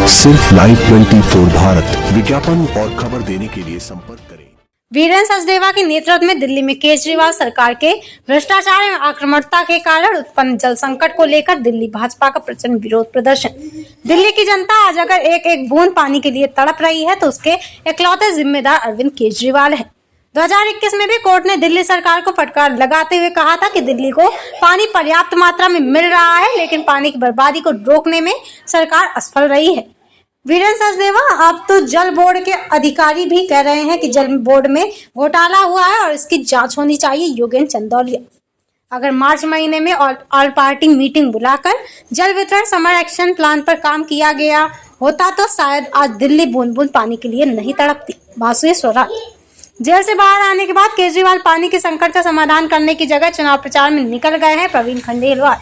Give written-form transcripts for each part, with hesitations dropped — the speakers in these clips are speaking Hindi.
सिर्फ लाइव 24 भारत विज्ञापन और खबर देने के लिए संपर्क करें। वीरेंद्र सचदेवा के नेतृत्व में दिल्ली में केजरीवाल सरकार के भ्रष्टाचार एवं आक्रामकता के कारण उत्पन्न जल संकट को लेकर दिल्ली भाजपा का प्रचंड विरोध प्रदर्शन। दिल्ली की जनता आज अगर एक एक बूंद पानी के लिए तड़प रही है तो उसके इकलौते जिम्मेदार अरविंद केजरीवाल है। 2021 में भी कोर्ट ने दिल्ली सरकार को फटकार लगाते हुए कहा था कि दिल्ली को पानी पर्याप्त मात्रा में मिल रहा है, लेकिन पानी की बर्बादी को रोकने में सरकार असफल रही है। वीरेंद्र सचदेवा अब तो जल बोर्ड के अधिकारी भी कह रहे हैं कि जल बोर्ड में घोटाला हुआ है और इसकी जांच होनी चाहिए। योगेंद्र चंदौलिया, अगर मार्च महीने में ऑल पार्टी मीटिंग बुलाकर जल वितरण समर एक्शन प्लान पर काम किया गया होता तो शायद आज दिल्ली बूंद बूंद पानी के लिए नहीं तड़पती। बासुए स्वराज, जेल से बाहर आने के बाद केजरीवाल पानी के संकट का समाधान करने की जगह चुनाव प्रचार में निकल गए हैं। प्रवीण खंडेलवाल,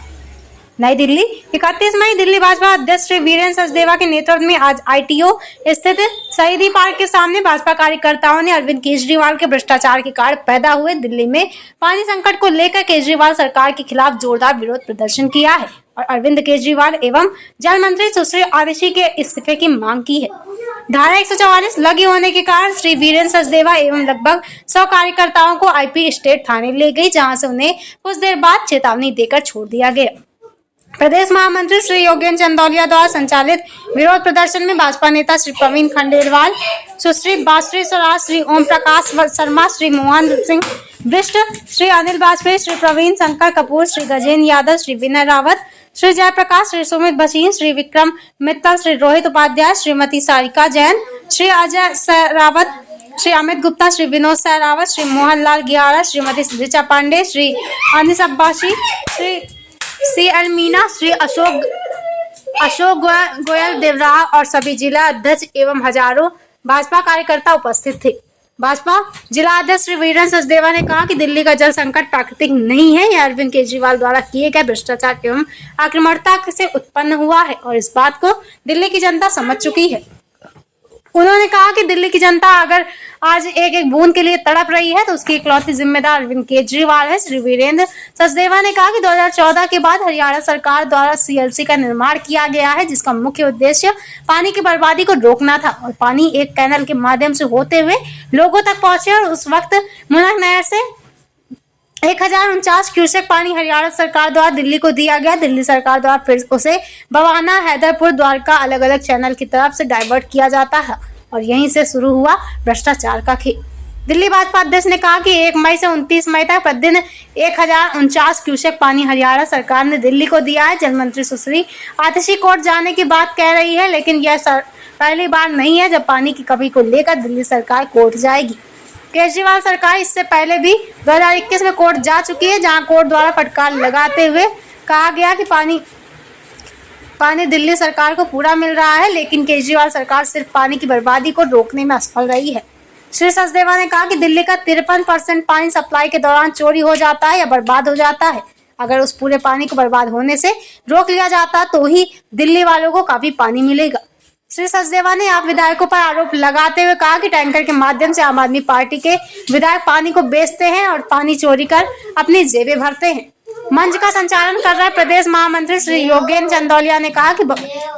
नई दिल्ली 31 मई। दिल्ली भाजपा अध्यक्ष श्री वीरेंद्र सचदेवा के नेतृत्व में आज ITO स्थित शहीदी पार्क के सामने भाजपा कार्यकर्ताओं ने अरविंद केजरीवाल के भ्रष्टाचार के कारण पैदा हुए दिल्ली में पानी संकट को लेकर केजरीवाल सरकार के खिलाफ जोरदार विरोध प्रदर्शन किया है और अरविंद केजरीवाल एवं जल मंत्री सुश्री आतिशी के इस्तीफे की मांग की है। धारा 144 लगी होने के कारण श्री वीरेंद्र सचदेवा एवं लगभग 100 कार्यकर्ताओं को IP स्टेट थाने ले गई, जहां से उन्हें कुछ देर बाद चेतावनी देकर छोड़ दिया गया। प्रदेश महामंत्री श्री योगेंद्र चंदौलिया द्वारा संचालित विरोध प्रदर्शन में भाजपा नेता श्री प्रवीण खंडेलवाल, सुश्री बासुए स्वराज, श्री ओम प्रकाश शर्मा, श्री मोहन सिंह बिष्ट, श्री अनिल वाजपेयी, श्री प्रवीण शंकर कपूर, श्री गजेंद्र यादव, श्री विनय रावत, श्री जयप्रकाश, श्री सुमित भसीन, श्री विक्रम मित्तल, श्री रोहित उपाध्याय, श्रीमती सारिका जैन, श्री अजय सहरावत, श्री अमित गुप्ता, श्री विनोद सहरावत, श्री मोहनलाल गियारा, श्रीमती ऋचा पांडे, श्री अनिस अब्बासी, श्री CL मीना, श्री अशोक गोयल देवराह और सभी जिला अध्यक्ष एवं हजारों भाजपा कार्यकर्ता उपस्थित थे। भाजपा जिला अध्यक्ष श्री वीरेंद्र सचदेवा ने कहा कि दिल्ली का जल संकट प्राकृतिक नहीं है, यह अरविंद केजरीवाल द्वारा किए गए भ्रष्टाचार एवं आक्रामकता से उत्पन्न हुआ है और इस बात को दिल्ली की जनता समझ चुकी है। उन्होंने कहा कि दिल्ली की जनता अगर आज एक एक बूंद के लिए तड़प रही है तो उसकी इकलौती जिम्मेदार अरविंद केजरीवाल है। श्री वीरेंद्र सचदेवा ने कहा कि 2014 के बाद हरियाणा सरकार द्वारा CLC का निर्माण किया गया है, जिसका मुख्य उद्देश्य पानी की बर्बादी को रोकना था और पानी एक कैनल के माध्यम से होते हुए लोगों तक पहुंचे और उस वक्त मुनक नहर से 1049 क्यूसेक पानी हरियाणा सरकार द्वारा दिल्ली को दिया गया। दिल्ली सरकार द्वारा फिर उसे बवाना, हैदरपुर, द्वारका अलग अलग चैनल की तरफ से डाइवर्ट किया जाता है और यहीं से शुरू हुआ भ्रष्टाचार का खेल। दिल्ली भाजपा अध्यक्ष ने कहा कि 1 मई से 29 मई तक प्रतिदिन 1049 क्यूसेक पानी हरियाणा सरकार ने दिल्ली को दिया है। जल मंत्री सुश्री आतिशी कोर्ट जाने की बात कह रही है, लेकिन यह पहली बार नहीं है जब पानी की कमी को लेकर दिल्ली सरकार कोर्ट जाएगी। केजरीवाल सरकार इससे पहले भी 2021 में कोर्ट जा चुकी है, जहां कोर्ट द्वारा फटकार लगाते हुए कहा गया कि पानी दिल्ली सरकार को पूरा मिल रहा है, लेकिन केजरीवाल सरकार सिर्फ पानी की बर्बादी को रोकने में असफल रही है। श्री सचदेवा ने कहा कि दिल्ली का 53% पानी सप्लाई के दौरान चोरी हो जाता है या बर्बाद हो जाता है। अगर उस पूरे पानी को बर्बाद होने से रोक लिया जाता तो ही दिल्ली वालों को काफी पानी मिलेगा। श्री सचदेवा ने आप विधायकों पर आरोप लगाते हुए कहा कि टैंकर के माध्यम से आम आदमी पार्टी के विधायक पानी को बेचते हैं और पानी चोरी कर अपनी जेबें भरते हैं। मंच का संचालन कर रहे प्रदेश महामंत्री श्री योगेंद्र चंदौलिया ने कहा कि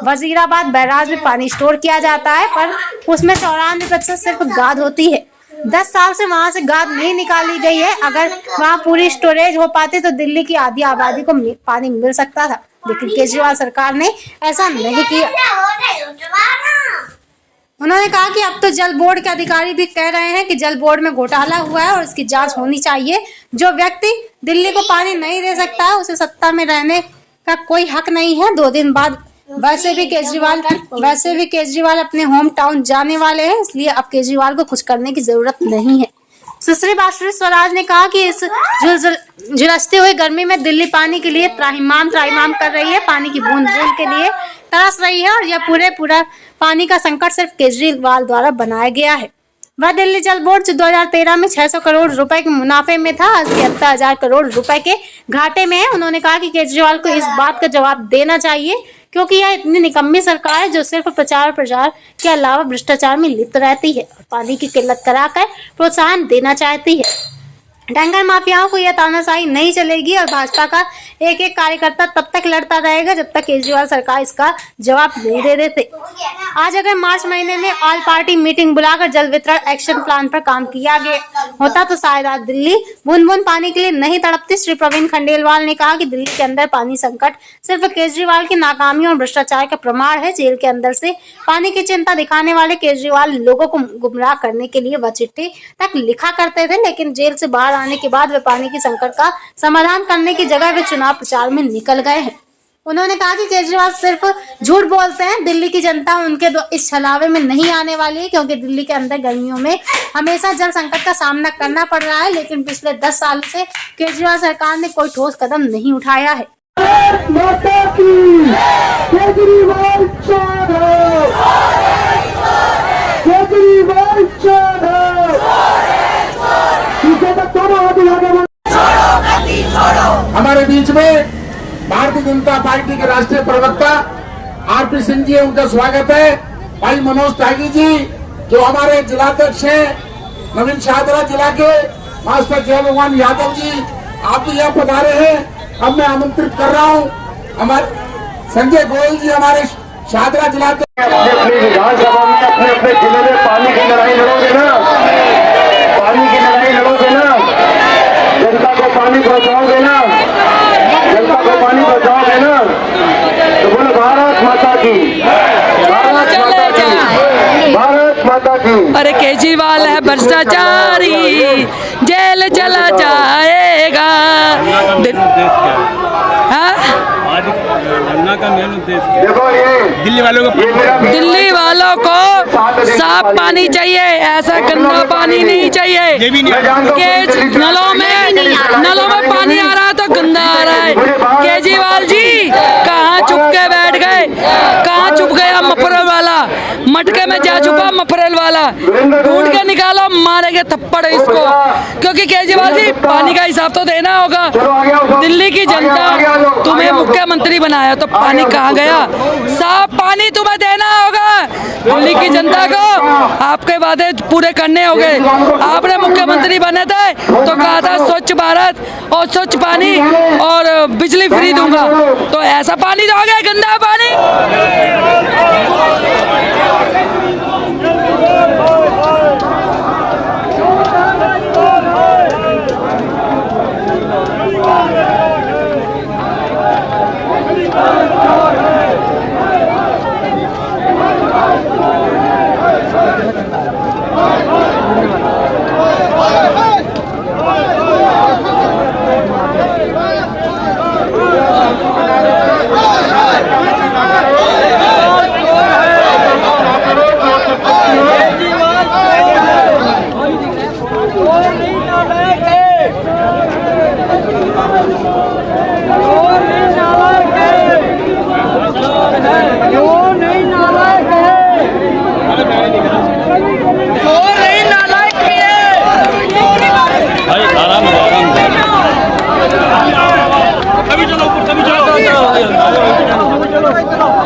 वजीराबाद बैराज में पानी स्टोर किया जाता है, पर उसमें 94% सिर्फ गाद होती है। 10 साल से वहां से गाद नहीं निकाली गई है। अगर वहां पूरी स्टोरेज हो पाती तो दिल्ली की आधी आबादी को पानी मिल सकता था, लेकिन केजरीवाल सरकार ने ऐसा नहीं किया। उन्होंने कहा कि अब तो जल बोर्ड के अधिकारी भी कह रहे हैं कि जल बोर्ड में घोटाला हुआ है और इसकी जांच होनी चाहिए। जो व्यक्ति दिल्ली को पानी नहीं दे सकता है उसे सत्ता में रहने का कोई हक नहीं है। 2 दिन बाद वैसे भी केजरीवाल अपने होम टाउन जाने वाले हैं, इसलिए अब केजरीवाल को कुछ करने की जरूरत नहीं है। सुश्री बासुए स्वराज ने कहा कि इस झुलसते हुए गर्मी में दिल्ली पानी के लिए त्राहिमाम कर रही है, पानी की बूंद बूंद के लिए तरस रही है और यह पूरा पानी का संकट सिर्फ केजरीवाल द्वारा बनाया गया है। वह दिल्ली जल बोर्ड जो 2013 में 600 करोड़ रुपए के मुनाफे में था, आज 73,000 करोड़ रुपए के घाटे में है। उन्होंने कहा कि केजरीवाल को इस बात का जवाब देना चाहिए, क्योंकि यह इतनी निकम्मी सरकार है जो सिर्फ प्रचार के अलावा भ्रष्टाचार में लिप्त रहती है और पानी की किल्लत कराकर प्रोत्साहन देना चाहती है। टैंकर माफियाओं को यह तानाशाही नहीं चलेगी और भाजपा का एक एक कार्यकर्ता तब तक लड़ता रहेगा जब तक केजरीवाल सरकार इसका जवाब नहीं दे देते। आज अगर मार्च महीने में ऑल पार्टी मीटिंग बुलाकर जल वितरण एक्शन प्लान पर काम किया गया होता तो शायद आज दिल्ली बूंद बूंद पानी के लिए नहीं तड़पती। श्री प्रवीण खंडेलवाल ने कहा कि दिल्ली के अंदर पानी संकट सिर्फ केजरीवाल की नाकामी और भ्रष्टाचार का प्रमाण है। जेल के अंदर से पानी की चिंता दिखाने वाले केजरीवाल लोगों को गुमराह करने के लिए वह चिट्ठी तक लिखा करते थे, लेकिन जेल से बाहर आने के बाद वे पानी की संकट का समाधान करने की जगह वे चुनाव प्रचार में निकल गए हैं। उन्होंने कहा कि केजरीवाल सिर्फ झूठ बोलते हैं। दिल्ली की जनता उनके इस छलावे में नहीं आने वाली है, क्योंकि दिल्ली के अंदर गर्मियों में हमेशा जल संकट का सामना करना पड़ रहा है, लेकिन पिछले 10 साल से केजरीवाल सरकार ने कोई ठोस कदम नहीं उठाया है। हमारे बीच में भारतीय जनता पार्टी के राष्ट्रीय प्रवक्ता आरपी सिंह जी, उनका स्वागत है। भाई मनोज त्यागी जी जो हमारे जिलाध्यक्ष हैं, नवीन शाहदरा जिला के, मास्टर जय भगवान यादव जी आप भी यहाँ पधारे हैं। अब मैं आमंत्रित कर रहा हूँ हमारे संजय गोयल जी, हमारे शाहदरा जिलाध्यक्ष। अपनी विधानसभा में अपने अपने जिले में पानी की लड़ाई लड़ोगे ना, पानी की लड़ाई लड़ोगे ना, जनता को पानी पहुंचाओगे ना, जनता को पानी बचाओगे ना, तो बोलो भारत माता की, भारत माता की, भारत माता की। अरे केजरीवाल है भ्रष्टाचारी, जेल चला जाएगा। का मेन उद्देश्य देखो ये दिल्ली वालों को साफ पानी चाहिए, ऐसा गंदा पानी नहीं चाहिए। कि नलों में पानी आ रहा है तो गंदा आ रहा है। केजरीवाल जी कहाँ छुप के बैठ गए, कहाँ छुप गया मफरल वाला, मटके में जा छुपा मफरल वाला, ढूंढ के निकालो, मारेंगे थप्पड़ इसको। क्योंकि केजरीवाल जी पानी का हिसाब तो देना होगा। दिल्ली की जनता तुम्हें मुख्यमंत्री बनाया तो पानी कहाँ गया? साफ पानी तुम्हें देना होगा। दिल्ली की जनता को आपके वादे पूरे करने होंगे। आपने मुख्यमंत्री बने थे तो कहा था स्वच्छ भारत और स्वच्छ पानी और बिजली फ्री दूंगा, तो ऐसा पानी दोगे गंदा पानी?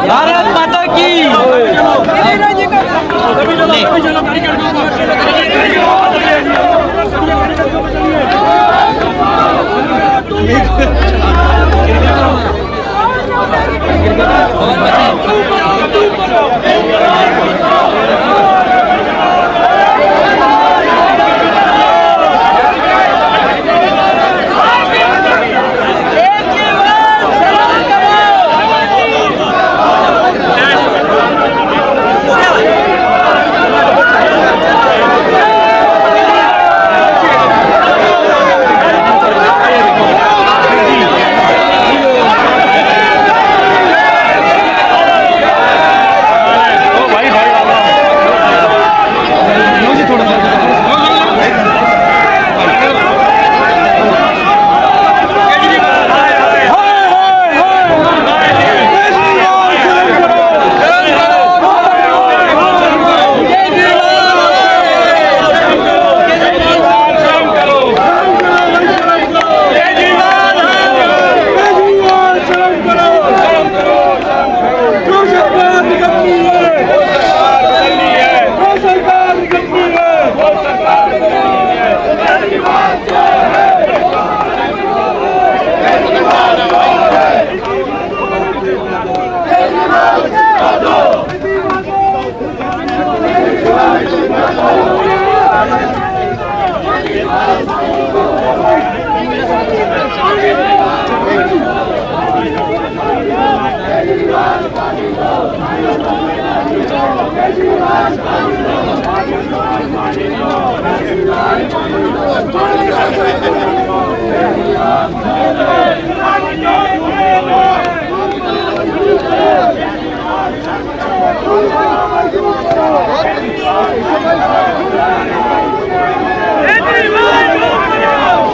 भारत माता की।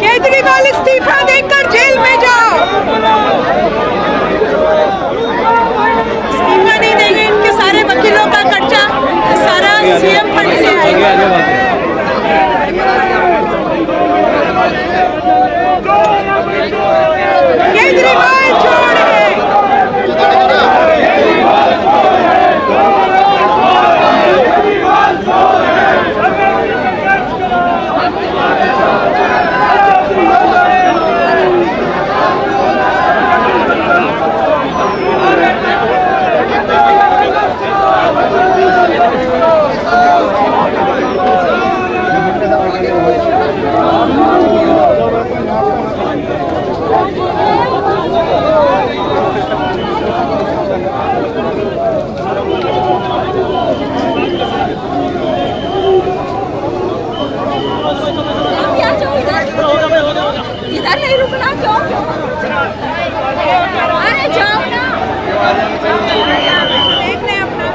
केजरीवाल इस्तीफा देकर जेल में जाओ। इस्तीफा नहीं देंगे, इनके सारे वकीलों का खर्चा सारा सीएम फंड से आएगा। केजरीवाल छोड़ है। इधर नहीं रुकना क्यों? अरे जाओ ना, देख ले अपना।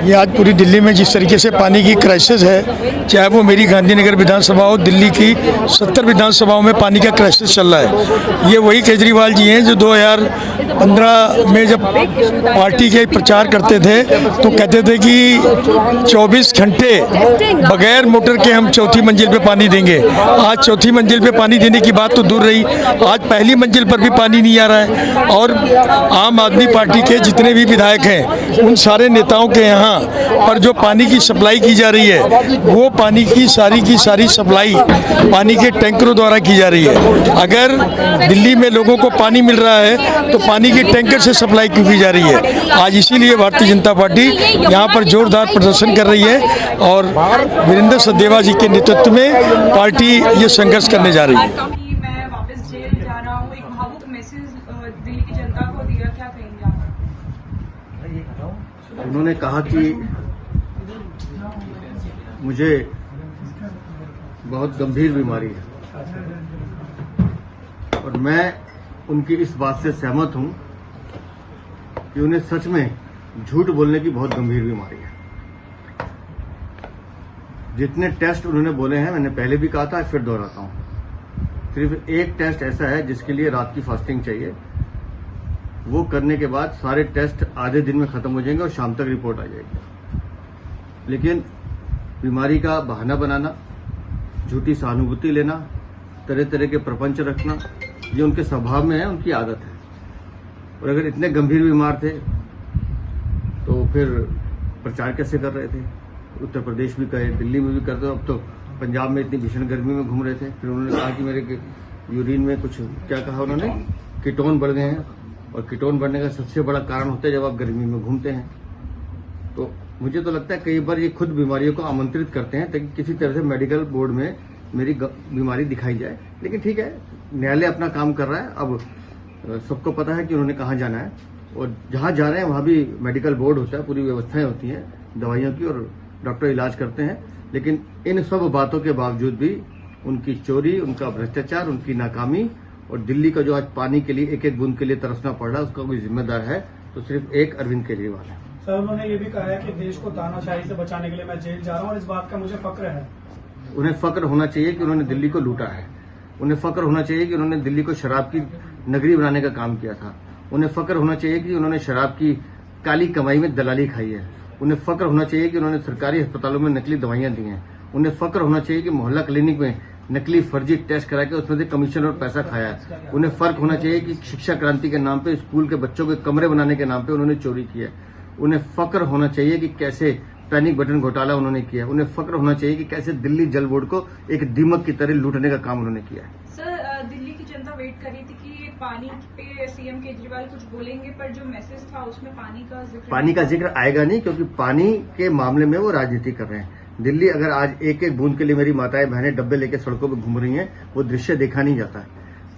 ये आज पूरी दिल्ली में जिस तरीके से पानी की क्राइसिस है, चाहे वो मेरी गांधीनगर विधानसभा हो, दिल्ली की 70 विधानसभाओं में पानी का क्राइसिस चल रहा है। ये वही केजरीवाल जी हैं जो 2015 में जब पार्टी के प्रचार करते थे तो कहते थे कि 24 घंटे बगैर मोटर के हम चौथी मंजिल पे पानी देंगे। आज चौथी मंजिल पे पानी देने की बात तो दूर रही, आज पहली मंजिल पर भी पानी नहीं आ रहा है। और आम आदमी पार्टी के जितने भी विधायक हैं उन सारे नेताओं के यहाँ पर जो पानी की सप्लाई की जा रही है वो पानी की सारी सप्लाई पानी के टैंकरों द्वारा की जा रही है। अगर दिल्ली में लोगों को पानी मिल रहा है तो पानी की टैंकर से सप्लाई क्यों की जा रही है? आज इसीलिए भारतीय जनता पार्टी यहाँ पर जोरदार प्रदर्शन कर रही है और वीरेंद्र सचदेवा जी के नेतृत्व में पार्टी ये संघर्ष करने जा रही है। मैं वापस जेल जा रहा हूँ, एक भावुक मैसेज दिल्ली की जनता को दिया, क्या कहेंगे आप? उन्होंने कहा कि मुझे बहुत गंभीर बीमारी है और मैं उनकी इस बात से सहमत हूं कि उन्हें सच में झूठ बोलने की बहुत गंभीर बीमारी है। जितने टेस्ट उन्होंने बोले हैं, मैंने पहले भी कहा था, फिर दोहराता हूं, सिर्फ एक टेस्ट ऐसा है जिसके लिए रात की फास्टिंग चाहिए। वो करने के बाद सारे टेस्ट आधे दिन में खत्म हो जाएंगे और शाम तक रिपोर्ट आ जाएगी। लेकिन बीमारी का बहाना बनाना, झूठी सहानुभूति लेना, तरह तरह के प्रपंच रखना, ये उनके स्वभाव में है, उनकी आदत है। और अगर इतने गंभीर बीमार थे तो फिर प्रचार कैसे कर रहे थे? उत्तर प्रदेश भी करे, दिल्ली में भी करते, अब तो पंजाब में इतनी भीषण गर्मी में घूम रहे थे। फिर उन्होंने कहा कि मेरे यूरिन में कुछ, क्या कहा उन्होंने, कीटोन बढ़ गए हैं। और कीटोन बढ़ने का सबसे बड़ा कारण होता है जब आप गर्मी में घूमते हैं। तो मुझे तो लगता है कई बार ये खुद बीमारियों को आमंत्रित करते हैं ताकि किसी तरह से मेडिकल बोर्ड में मेरी बीमारी दिखाई जाए। लेकिन ठीक है, न्यायालय अपना काम कर रहा है। अब सबको पता है कि उन्होंने कहाँ जाना है और जहाँ जा रहे हैं वहाँ भी मेडिकल बोर्ड होता है, पूरी व्यवस्थाएं होती हैं दवाइयों की और डॉक्टर इलाज करते हैं। लेकिन इन सब बातों के बावजूद भी उनकी चोरी, उनका भ्रष्टाचार, उनकी नाकामी और दिल्ली का जो आज पानी के लिए एक एक बूंद के लिए तरसना पड़ रहा है, उसका कोई जिम्मेदार है तो सिर्फ एक अरविंद केजरीवाल है। सर, उन्होंने ये भी कहा है कि देश को तानाशाही से बचाने के लिए मैं जेल जा रहा हूँ और इस बात का मुझे फक्र है। उन्हें फक्र होना चाहिए कि उन्होंने दिल्ली को लूटा है। उन्हें फक्र होना चाहिए कि उन्होंने दिल्ली को शराब की नगरी बनाने का काम किया था। उन्हें फक्र होना चाहिए कि उन्होंने शराब की काली कमाई में दलाली खाई है। उन्हें फक्र होना चाहिए कि उन्होंने सरकारी अस्पतालों में नकली दवाइयां दी हैं। उन्हें फक्र होना चाहिए कि मोहल्ला क्लिनिक में नकली फर्जी टेस्ट करा के उसमें से कमीशन और पैसा खाया है। उन्हें फर्क होना चाहिए कि शिक्षा क्रांति के नाम पे, स्कूल के बच्चों के कमरे बनाने के नाम पे उन्होंने चोरी की है। उन्हें फक्र होना चाहिए कि कैसे पैनिक बटन घोटाला उन्होंने किया। उन्हें फक्र होना चाहिए कि कैसे दिल्ली जल बोर्ड को एक दीमक की तरह लूटने का काम उन्होंने किया है। सर, दिल्ली की जनता वेट कर रही थी कि पानी पे सीएम केजरीवाल कुछ बोलेंगे, पर जो मैसेज था उसमें पानी का जिक्र आएगा नहीं, क्योंकि पानी के मामले में वो राजनीति कर रहे हैं। दिल्ली अगर आज एक एक बूंद के लिए मेरी माताएं बहनें डब्बे लेके सड़कों पर घूम रही हैं, वो दृश्य देखा नहीं जाता है।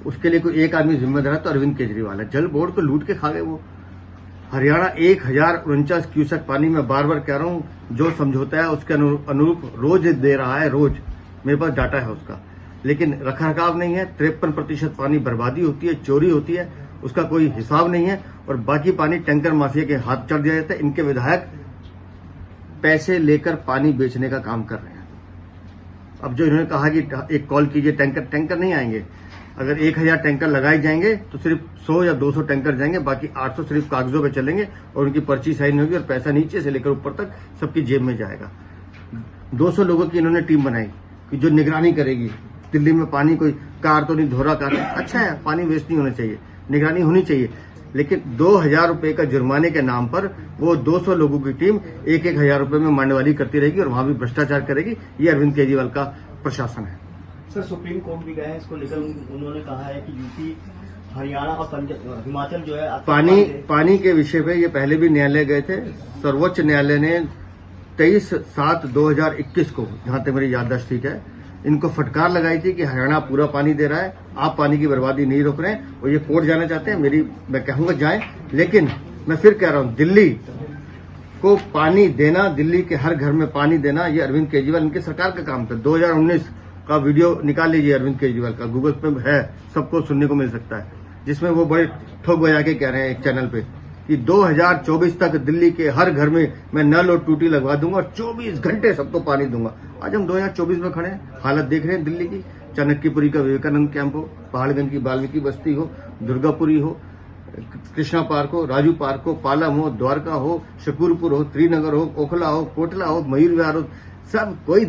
उसके लिए कोई एक आदमी जिम्मेदार है तो अरविंद केजरीवाल है। जल बोर्ड को लूट के खा गए वो। हरियाणा 1049 क्यूसेक पानी में बार बार कह रहा हूं, जो समझौता है उसके अनुरूप रोज दे रहा है, रोज मेरे पास डाटा है उसका, लेकिन रखरखाव नहीं है। 53% पानी बर्बादी होती है, चोरी होती है, उसका कोई हिसाब नहीं है, और बाकी पानी टैंकर माफिया के हाथ चढ़ दिया जाता है। इनके विधायक पैसे लेकर पानी बेचने का काम कर रहे हैं। अब जो इन्होंने कहा कि एक कॉल कीजिए, टैंकर नहीं आएंगे। अगर 1000 टैंकर लगाए जाएंगे तो सिर्फ 100 या 200 टैंकर जाएंगे, बाकी 800 सिर्फ कागजों पे चलेंगे और उनकी पर्ची साइन होगी और पैसा नीचे से लेकर ऊपर तक सबकी जेब में जाएगा। 200 लोगों की इन्होंने टीम बनाई कि जो निगरानी करेगी। दिल्ली में पानी कोई कार तो नहीं, धोरा कार अच्छा है, पानी वेस्ट नहीं होना चाहिए, निगरानी होनी चाहिए, लेकिन 2000 रुपए का जुर्माने के नाम पर वो 200 लोगों की टीम 1-1000 रुपए में मांडवाली करती रहेगी और वहां भी भ्रष्टाचार करेगी। ये अरविंद केजरीवाल का प्रशासन है। सर, सुप्रीम कोर्ट भी गए हैं इसको लेकर, उन्होंने कहा है कि यूपी, हरियाणा और हिमाचल जो है पानी के विषय पे ये पहले भी न्यायालय गए थे। सर्वोच्च न्यायालय ने 23/7/2021 को, जहां तक मेरी याददाश्त ठीक है, इनको फटकार लगाई थी कि हरियाणा पूरा पानी दे रहा है, आप पानी की बर्बादी नहीं रोक रहे हैं, और ये कोर्ट जाना चाहते हैं। मैं कहूंगा जाएं, लेकिन मैं फिर कह रहा हूं, दिल्ली को पानी देना, दिल्ली के हर घर में पानी देना, ये अरविंद केजरीवाल इनकी सरकार का काम था। 2019 का वीडियो निकाल लीजिए अरविंद केजरीवाल का, गूगल पे है, सबको सुनने को मिल सकता है, जिसमें वो बड़े ठोक बजा के कह रहे हैं एक चैनल पे कि 2024 तक दिल्ली के हर घर में मैं नल और टूटी लगवा दूंगा और 24 घंटे सबको पानी दूंगा। आज हम 2024 में खड़े हैं, हालत देख रहे हैं दिल्ली की। चाणक्यपुरी का विवेकानंद कैंप हो, पहाड़गंज की वाल्मीकि बस्ती हो, दुर्गापुरी हो, कृष्णा पार्क हो, राजू पार्क हो, पालम हो, द्वारका हो, शकूरपुर हो, त्रिनगर हो, ओखला हो, कोटला हो, मयूर विहार हो, सब कोई